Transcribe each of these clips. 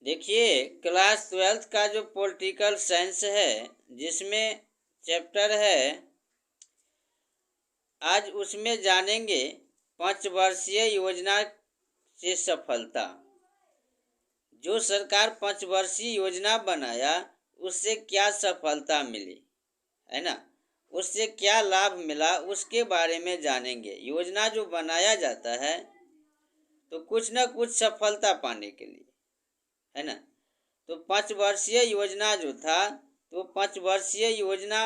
देखिए, class 12th का जो पॉलिटिकल साइंस है, जिसमें चैप्टर है, आज उसमें जानेंगे पंचवर्षीय योजना से सफलता। जो सरकार पंचवर्षीय योजना बनाया, उससे क्या सफलता मिली, है ना? उससे क्या लाभ मिला, उसके बारे में जानेंगे। योजना जो बनाया जाता है तो कुछ ना कुछ सफलता पाने के लिए, है ना? तो पंचवर्षीय योजना जो था, तो पंचवर्षीय योजना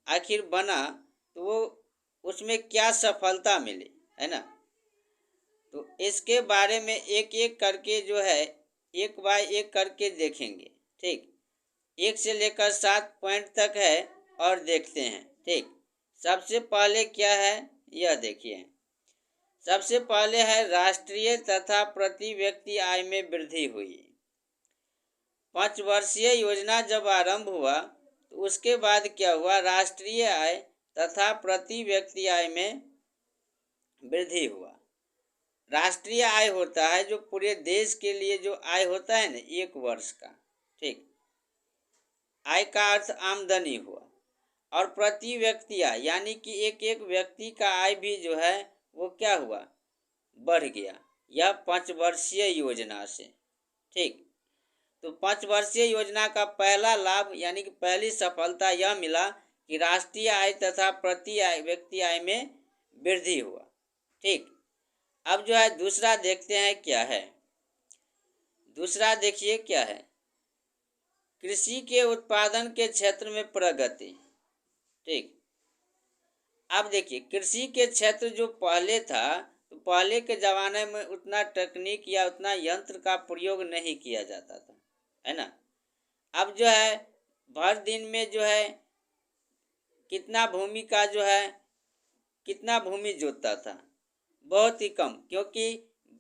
आखिर बना तो वो उसमें क्या सफलता मिली, है ना? तो इसके बारे में एक एक करके जो है, एक बाय एक करके देखेंगे। ठीक, 1 से लेकर 7 पॉइंट तक है और देखते हैं। ठीक, सबसे पहले क्या है यह देखिए। सबसे पहले है राष्ट्रीय तथा प्रति व्यक्ति आय में वृद्धि हुई। पंचवर्षीय योजना जब आरंभ हुआ तो उसके बाद क्या हुआ, राष्ट्रीय आय तथा प्रति व्यक्ति आय में वृद्धि हुआ। राष्ट्रीय आय होता है जो पूरे देश के लिए जो आय होता है ना, एक वर्ष का। ठीक, आय का अर्थ आमदनी हुआ। और प्रति व्यक्ति आय यानी कि एक एक व्यक्ति का आय भी जो है वो क्या हुआ, बढ़ गया, यह पंचवर्षीय योजना से। ठीक, तो पंचवर्षीय योजना का पहला लाभ यानी कि पहली सफलता यह मिला कि राष्ट्रीय आय तथा प्रति आय व्यक्ति आय में वृद्धि हुआ। ठीक, अब जो है दूसरा देखते हैं क्या है। दूसरा देखिए क्या है, कृषि के उत्पादन के क्षेत्र में प्रगति। ठीक, अब देखिए कृषि के क्षेत्र जो पहले था, तो पहले के ज़माने में उतना तकनीक या उतना यंत्र का प्रयोग नहीं किया जाता था, है ना? अब जो है भर दिन में जो है कितना भूमि का जो है कितना भूमि जोतता था, बहुत ही कम, क्योंकि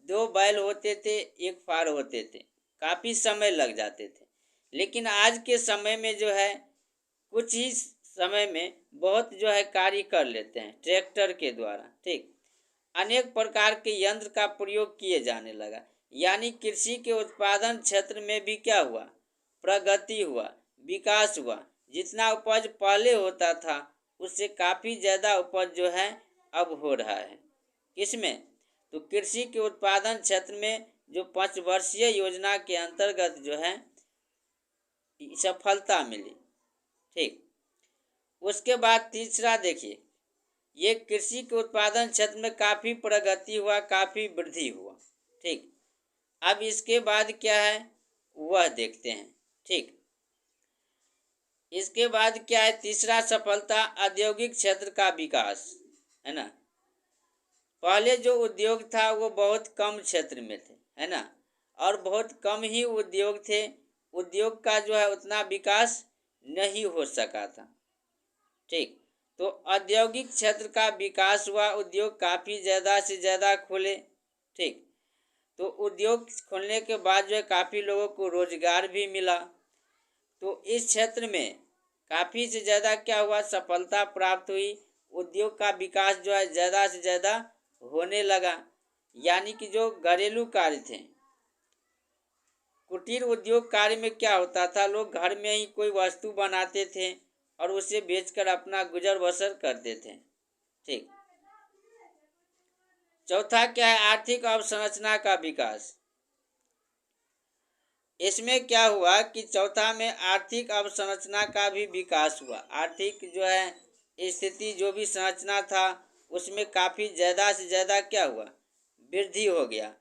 2 बैल होते थे, एक फाड़ होते थे, काफ़ी समय लग जाते थे। लेकिन आज के समय में जो है कुछ ही समय में बहुत जो है कार्य कर लेते हैं ट्रैक्टर के द्वारा। ठीक, अनेक प्रकार के यंत्र का प्रयोग किए जाने लगा, यानी कृषि के उत्पादन क्षेत्र में भी क्या हुआ, प्रगति हुआ, विकास हुआ। जितना उपज पहले होता था उससे काफ़ी ज़्यादा उपज जो है अब हो रहा है। किसमें, तो कृषि के उत्पादन क्षेत्र में जो पंचवर्षीय योजना के अंतर्गत जो है सफलता मिली। ठीक, उसके बाद तीसरा देखिए, ये कृषि के उत्पादन क्षेत्र में काफ़ी प्रगति हुआ, काफ़ी वृद्धि हुआ। ठीक, अब इसके बाद क्या है वह देखते हैं। ठीक, इसके बाद क्या है, तीसरा सफलता औद्योगिक क्षेत्र का विकास, है ना? पहले जो उद्योग था वो बहुत कम क्षेत्र में थे, है ना? और बहुत कम ही उद्योग थे, उद्योग का जो है उतना विकास नहीं हो सका था। ठीक, तो औद्योगिक क्षेत्र का विकास हुआ, उद्योग काफ़ी ज़्यादा से ज़्यादा खुले। ठीक, तो उद्योग खुलने के बाद जो है काफ़ी लोगों को रोजगार भी मिला। तो इस क्षेत्र में काफ़ी से ज़्यादा क्या हुआ, सफलता प्राप्त हुई। उद्योग का विकास जो है ज़्यादा से ज़्यादा होने लगा, यानी कि जो घरेलू कार्य थे, कुटीर उद्योग कार्य में क्या होता था, लोग घर में ही कोई वस्तु बनाते थे और उसे बेचकर अपना गुजर बसर करते थे। ठीक, चौथा क्या है, आर्थिक अवसंरचना का विकास। इसमें क्या हुआ कि चौथा में आर्थिक अवसंरचना का भी विकास हुआ। आर्थिक जो है स्थिति जो भी संरचना था उसमें काफ़ी ज़्यादा से ज़्यादा क्या हुआ, वृद्धि हो गया।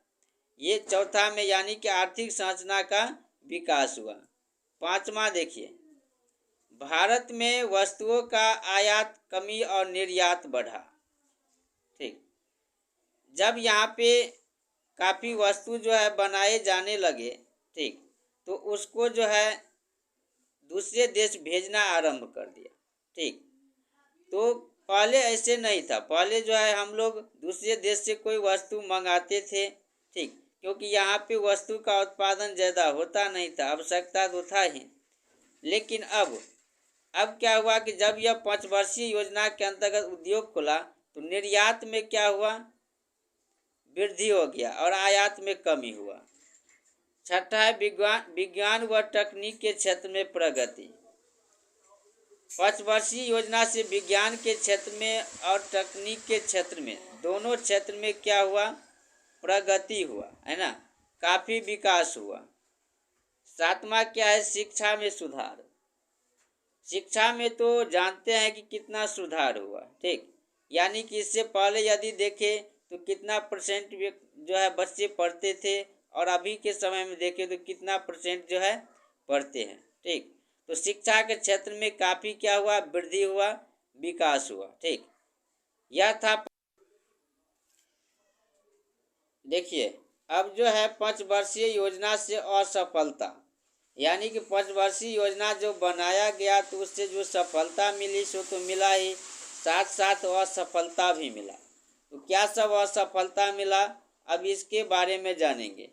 ये चौथा में यानी कि आर्थिक संरचना का विकास हुआ। पांचवा देखिए, भारत में वस्तुओं का आयात कमी और निर्यात बढ़ा। ठीक, जब यहाँ पे काफ़ी वस्तु जो है बनाए जाने लगे, ठीक, तो उसको जो है दूसरे देश भेजना आरंभ कर दिया। ठीक, तो पहले ऐसे नहीं था, पहले जो है हम लोग दूसरे देश से कोई वस्तु मंगाते थे। ठीक, क्योंकि यहाँ पे वस्तु का उत्पादन ज़्यादा होता नहीं था, आवश्यकता तो था ही। लेकिन अब क्या हुआ कि जब यह पंचवर्षीय योजना के अंतर्गत उद्योग खुला तो निर्यात में क्या हुआ, वृद्धि हो गया और आयात में कमी हुआ। छठा है विज्ञान व तकनीक के क्षेत्र में प्रगति। 5 वर्षीय योजना से विज्ञान के क्षेत्र में और तकनीक के क्षेत्र में, दोनों क्षेत्र में क्या हुआ? प्रगति हुआ, है ना, काफ़ी विकास हुआ। 7वां क्या है? शिक्षा में सुधार। शिक्षा में तो जानते हैं कि कितना सुधार हुआ, ठीक। यानी कि इससे पहले यदि देखें तो कितना परसेंट जो है बच्चे पढ़ते थे, और अभी के समय में देखें तो कितना परसेंट जो है पढ़ते हैं, ठीक। तो शिक्षा के क्षेत्र में काफ़ी क्या हुआ? वृद्धि हुआ, विकास हुआ, ठीक। यह था। देखिए अब जो है 5 वर्षीय योजना से असफलता, यानी कि 5 वर्षीय योजना जो बनाया गया तो उससे जो सफलता मिली सो तो मिला ही, साथ साथ असफलता भी मिला। तो क्या सब असफलता मिला, अब इसके बारे में जानेंगे,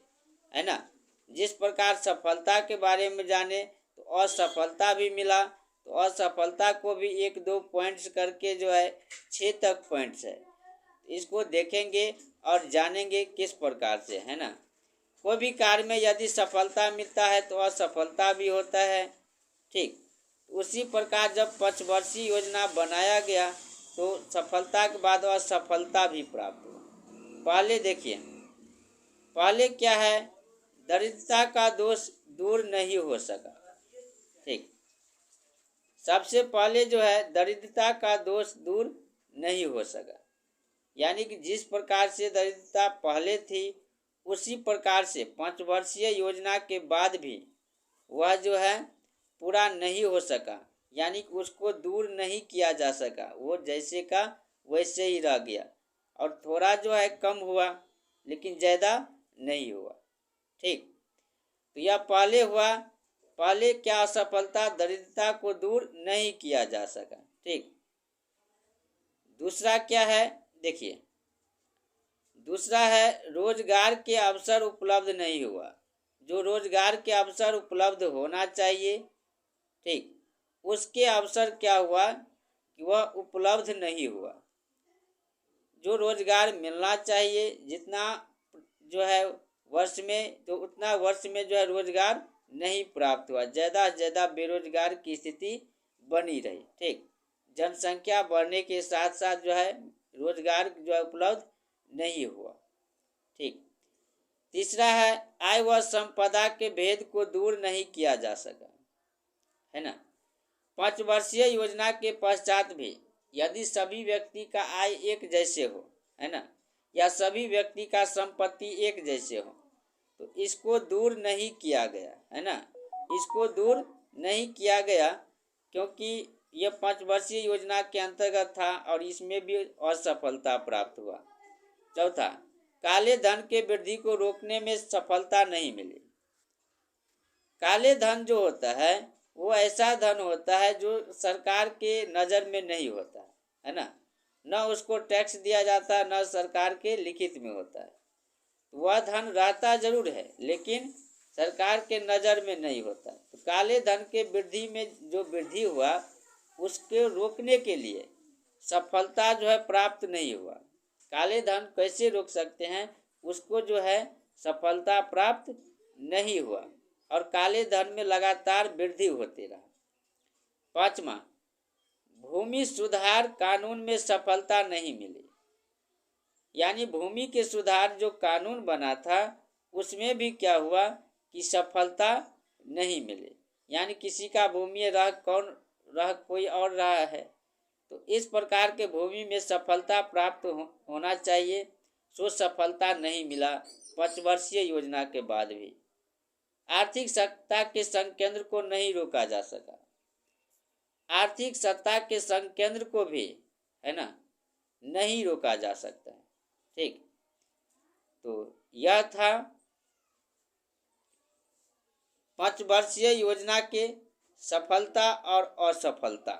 है ना। जिस प्रकार सफलता के बारे में जाने तो असफलता भी मिला, तो असफलता को भी 1-2 पॉइंट्स करके जो है 6 तक पॉइंट्स है, इसको देखेंगे और जानेंगे किस प्रकार से, है ना। कोई भी कार्य में यदि सफलता मिलता है तो असफलता भी होता है, ठीक। उसी प्रकार जब 5 वर्षीय योजना बनाया गया तो सफलता के बाद असफलता भी प्राप्त हुआ। पहले देखिए, पहले क्या है? दरिद्रता का दोष दूर नहीं हो सका, ठीक। सबसे पहले जो है दरिद्रता का दोष दूर नहीं हो सका, यानी कि जिस प्रकार से दरिद्रता पहले थी उसी प्रकार से 5 वर्षीय योजना के बाद भी वह जो है पूरा नहीं हो सका, यानी कि उसको दूर नहीं किया जा सका, वो जैसे का वैसे ही रह गया, और थोड़ा जो है कम हुआ लेकिन ज़्यादा नहीं हुआ, ठीक। तो यह पहले हुआ। पहले क्या असफलता? दरिद्रता को दूर नहीं किया जा सका, ठीक। दूसरा क्या है? देखिए, दूसरा है रोजगार के अवसर उपलब्ध नहीं हुआ। जो रोजगार के अवसर उपलब्ध होना चाहिए, ठीक, उसके अवसर क्या हुआ कि वह उपलब्ध नहीं हुआ। जो रोजगार मिलना चाहिए जितना जो है वर्ष में, तो उतना वर्ष में जो है रोजगार नहीं प्राप्त हुआ, ज़्यादा से ज़्यादा बेरोजगार की स्थिति बनी रही, ठीक। जनसंख्या बढ़ने के साथ साथ जो है रोजगार जो है उपलब्ध नहीं हुआ, ठीक। तीसरा है आय व संपदा के भेद को दूर नहीं किया जा सका, है ना। 5 वर्षीय योजना के पश्चात भी यदि सभी व्यक्ति का आय एक जैसे हो, है ना, या सभी व्यक्ति का संपत्ति एक जैसे हो, तो इसको दूर नहीं किया गया, है ना। इसको दूर नहीं किया गया क्योंकि यह 5 वर्षीय योजना के अंतर्गत था और इसमें भी असफलता प्राप्त हुआ। चौथा, काले धन के वृद्धि को रोकने में सफलता नहीं मिली। काले धन जो होता है वो ऐसा धन होता है जो सरकार के नज़र में नहीं होता है ना, न उसको टैक्स दिया जाता है, न सरकार के लिखित में होता है। वह धन रहता जरूर है लेकिन सरकार के नज़र में नहीं होता। तो काले धन के वृद्धि में जो वृद्धि हुआ उसके रोकने के लिए सफलता जो है प्राप्त नहीं हुआ। काले धन कैसे रोक सकते हैं? उसको जो है सफलता प्राप्त नहीं हुआ और काले धन में लगातार वृद्धि होती रहा। 5वां, भूमि सुधार कानून में सफलता नहीं मिली, यानी भूमि के सुधार जो कानून बना था उसमें भी क्या हुआ कि सफलता नहीं मिली, यानी किसी का भूमि रह कोई और रहा है, तो इस प्रकार के भूमि में सफलता प्राप्त होना चाहिए, सो सफलता नहीं मिला 5 वर्षीय योजना के बाद भी। आर्थिक सत्ता के संकेंद्र को नहीं रोका जा सका। आर्थिक सत्ता के संकेंद्र को भी, है ना, नहीं रोका जा सकता है, ठीक। तो यह था 5 वर्षीय योजना के सफलता और असफलता।